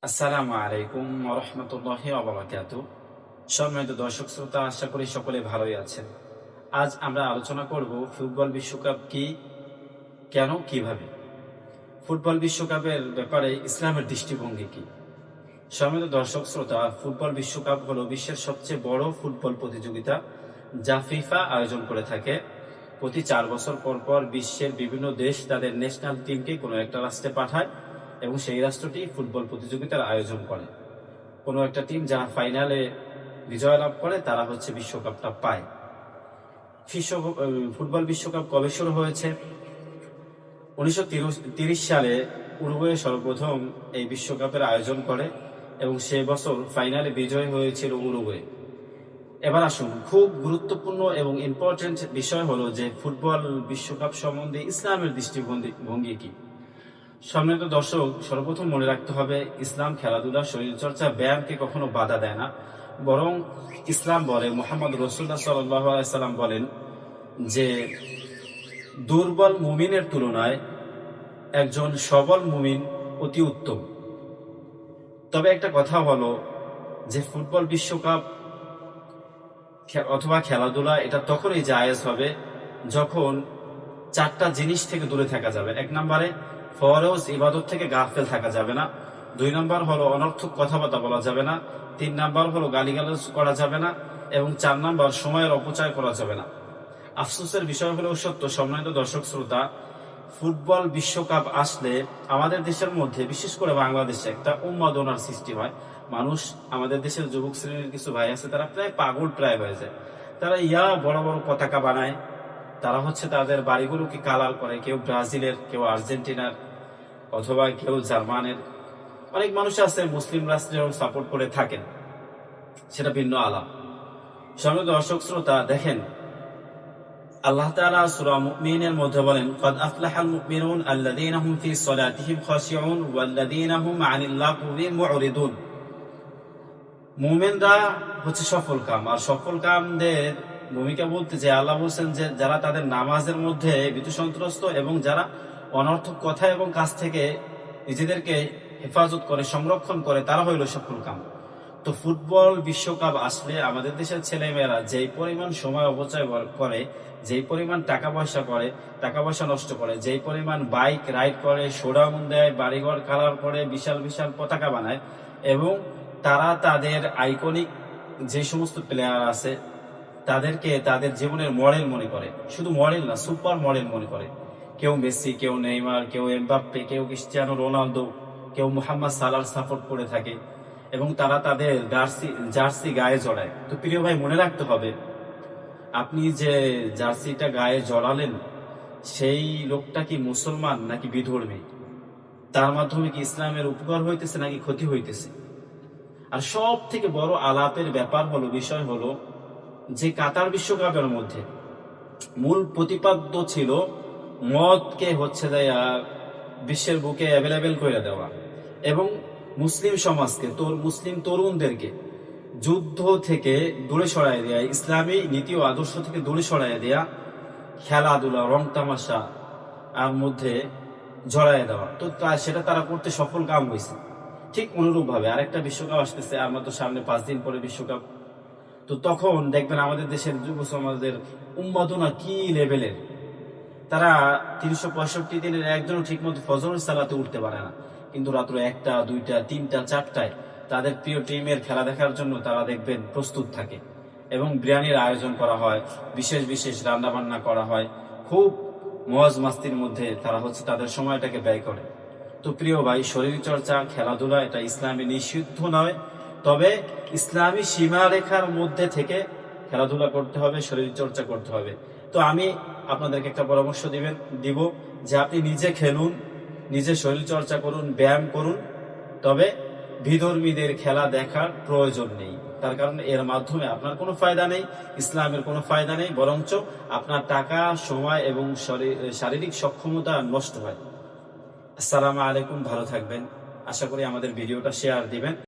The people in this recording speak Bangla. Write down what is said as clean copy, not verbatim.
আসসালামু আলাইকুম ওয়া রাহমাতুল্লাহি ওয়া বারাকাতুহু। সম্মানিত দর্শক শ্রোতা, আশা করি সকলে ভালোই আছেন। আজ আমরা আলোচনা করব ফুটবল বিশ্বকাপ কি, কেন, কিভাবে। ফুটবল বিশ্বকাপের ব্যাপারে ইসলামের দৃষ্টিভঙ্গি কি। সম্মানিত দর্শক শ্রোতা, ফুটবল বিশ্বকাপ হলো বিশ্বের সবচেয়ে বড় ফুটবল প্রতিযোগিতা, যা ফিফা আয়োজন করে থাকে। প্রতি 4 বছর পর পর বিশ্বের বিভিন্ন দেশ তাদের ন্যাশনাল টিমকে কোনো একটা রাষ্ট্রে পাঠায় এবং সেই রাষ্ট্রটি ফুটবল প্রতিযোগিতার আয়োজন করে। কোনো একটা টিম যারা ফাইনালে বিজয় লাভ করে তারা হচ্ছে বিশ্বকাপটা পায়। ফুটবল বিশ্বকাপ কবে শুরু হয়েছে? 1930 সালে উরুগুয়ে সর্বপ্রথম এই বিশ্বকাপের আয়োজন করে এবং সে বছর ফাইনালে বিজয় হয়েছিল উরুগুয়ে। এবার আসুন, খুব গুরুত্বপূর্ণ এবং ইম্পর্টেন্ট বিষয় হলো যে ফুটবল বিশ্বকাপ সম্বন্ধে ইসলামের দৃষ্টিভঙ্গি কি। সম্মানিত দর্শক, সর্বপ্রথম মনে রাখতে হবে, ইসলাম খেলাধুলা, শরীরচর্চা, ব্যায়ামকে কখনো বাধা দেয় না। বরং ইসলাম বলে, মুহাম্মদ রাসূলুল্লাহ সাল্লাল্লাহু আলাইহি সাল্লাম বলেন যে দুর্বল মুমিনের তুলনায় একজন সবল মুমিন অতি উত্তম। তবে একটা কথা হলো যে ফুটবল বিশ্বকাপ অথবা খেলাধুলা এটা তখনই জায়েজ হবে যখন 4টা জিনিস থেকে দূরে থাকা যাবে। 1 নম্বরে ফরজ ইবাদত থেকে গাফেল থাকা যাবে না। 2 নম্বর হলো অনর্থক কথাবার্তা বলা যাবে না। 3 নম্বর হলো গালিগালাজ করা যাবে না এবং 4 নম্বর সময়ের অপচয় করা যাবে না। আফসোসের বিষয় হলো সত্য, সম্মানিত দর্শক শ্রোতা, ফুটবল বিশ্বকাপ আসলে আমাদের দেশের মধ্যে, বিশেষ করে বাংলাদেশে, একটা উন্মাদনার সৃষ্টি হয়। মানুষ, আমাদের দেশের যুবক শ্রেণীর কিছু ভাই আছে, তারা প্রায় পাগল হয়ে যায়। তারা বড় বড় পতাকা বানায়, তারা হচ্ছে তাদের বাড়িগুলোকে কালার করে, কেউ ব্রাজিলের, কেউ আর্জেন্টিনার, অথবা কেউ জার্মানের। অনেক মানুষ আছে মুসলিম রাষ্ট্রেও সাপোর্ট করে থাকেন, সেটা ভিন্ন আলাপ। সম্মানিত দর্শক শ্রোতা, দেখেন আল্লাহ তাআলা সূরা মুমিনের মধ্যে বলেন, ক্বাদ আফলাহাল মুমিনুন আল্লাযীনা হুম ফি সলাতিহিম খাশিউন ওয়াল্লাযীনা হুম আনিল লাগwi মুরিদুন। মুমিনরা হচ্ছে সফলকাম। আর সফলকামদের ভূমিকা বলতে যে আল্লাহ বলছেন যে যারা তাদের নামাজের মধ্যে ভীতু সন্ত্রস্ত এবং যারা অনর্থক কথা এবং কাজ থেকে নিজেদেরকে হেফাজত করে, সংরক্ষণ করে, তারা হইল সফলকাম। তো ফুটবল বিশ্বকাপ আসলে আমাদের দেশের ছেলেমেয়েরা যেই পরিমাণ সময় অপচয় করে, যেই পরিমাণ টাকা পয়সা নষ্ট করে, যেই পরিমাণ বাইক রাইড করে, শোডাউন দেয়, বাড়িঘর কালার করে, বিশাল বিশাল পতাকা বানায়, এবং তারা তাদের আইকনিক যে সমস্ত প্লেয়ার আছে তাদেরকে তাদের জীবনের মডেল মনে করে। শুধু মডেল না, সুপার মডেল মনে করে। কেউ মেসি, কেউ নেইমার, কেউ এমবাপ্পে, কেউ ক্রিস্টিয়ানো রোনালদো, কেউ মোহাম্মদ সালাহর সাপোর্ট করে থাকে এবং তারা তাদের জার্সি গায়ে জড়ায়। তো প্রিয় ভাই, মনে রাখতে হবে, আপনি যে জার্সিটা গায়ে জড়ালেন সেই লোকটা কি মুসলমান নাকি বিধর্মী? তার মাধ্যমে কি ইসলামের উপকার হইতেছে নাকি ক্ষতি হইতেছে? আর সব থেকে বড় আলাপের বিষয় হলো যে কাতার বিশ্বকাপের মধ্যে মূল প্রতিপাদ্য ছিল মদকে হচ্ছে বিশ্বের বুকে অ্যাভেলেবেল করে দেওয়া এবং মুসলিম সমাজকে, মুসলিম তরুণদেরকে যুদ্ধ থেকে দূরে সরাই দেয়া, ইসলামী নীতি ও আদর্শ থেকে দূরে সরাই দেয়া, খেলাধুলা, রং তামাশা মধ্যে জড়াই দেওয়া। তো সেটা তারা করতে সফল কাম হয়েছে। ঠিক অনুরূপ ভাবে আরেকটা বিশ্বকাপ আসতেছে, আর মাত্র সামনে 5 দিন পরে বিশ্বকাপ। তো তখন দেখবেন আমাদের দেশের যুব সমাজের উন্মাদনা কি লেভেলের। তারা 365 দিনের একজনও ঠিক মতো ফজরের সালাতে উঠতে পারে না, কিন্তু রাত্র 1টা, 2টা, 3টা, 4টায় তাদের প্রিয় টিমের খেলা দেখার জন্য তারা দেখবেন প্রস্তুত থাকে এবং বিরিয়ানির আয়োজন করা হয়, বিশেষ বিশেষ রান্না বান্না করা হয়, খুব মজ মাস্তির মধ্যে তারা হচ্ছে তাদের সময়টাকে ব্যয় করে। তো প্রিয় ভাই, শরীর চর্চা, খেলাধুলা এটা ইসলামে নিষিদ্ধ নয়, তবে ইসলামী সীমারেখার মধ্যে থেকে খেলাধুলা করতে হবে, শরীর চর্চা করতে হবে। তো আমি আপনাদেরকে একটা পরামর্শ দিব যে আপনি নিজে খেলুন, নিজে শরীর চর্চা করুন, ব্যায়াম করুন, তবে বিধর্মীদের খেলা দেখার প্রয়োজন নেই। তার কারণ এর মাধ্যমে আপনার কোনো ফায়দা নেই, ইসলামের কোনো ফায়দা নেই, বরঞ্চ আপনার টাকা, সময় এবং শারীরিক সক্ষমতা নষ্ট হয়। আসসালামু আলাইকুম, ভালো থাকবেন। আশা করি আমাদের ভিডিওটা শেয়ার দিবেন।